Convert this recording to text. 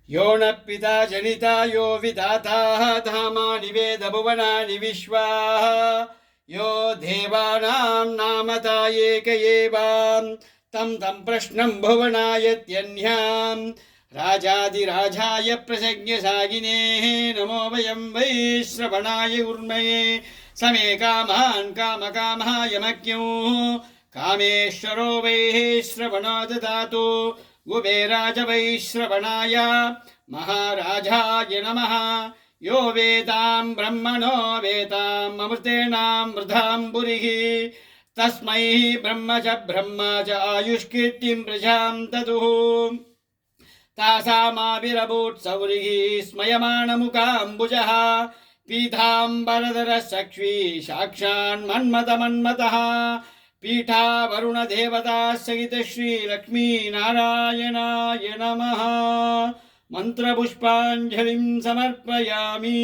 यो न पिता जनिता यो विधाता धामानि वेदभुवनानि विश्वाः यो देवानां नामता एक एव तं प्रश्नं भुवनायत्यन्यां राजाधिराजाय प्रसज्ञसागिने नमो वयं वै श्रवणाय उर्मये समे कामान् कामकामः यमज्ञो कामेश्वरो वै श्रवणो ददातु कुबेराज वै श्रवणाय महाराजाय नमः यो वेदां ब्रह्मणो वेदाम् अमृतेनामृताम्बुरिः तस्मै ब्रह्म च आयुष्कीर्तिं प्रजां ददुः तासामाविरभूत्सौरिः स्मयमाणमुकाम्बुजः पीताम्बरधरः सख्वी साक्षान्मन्मथमन्मथः पीठा वरुणदेवता सहित श्रीलक्ष्मी नारायणाय नमः मंत्रपुष्पाञ्जलिं समर्पयामि।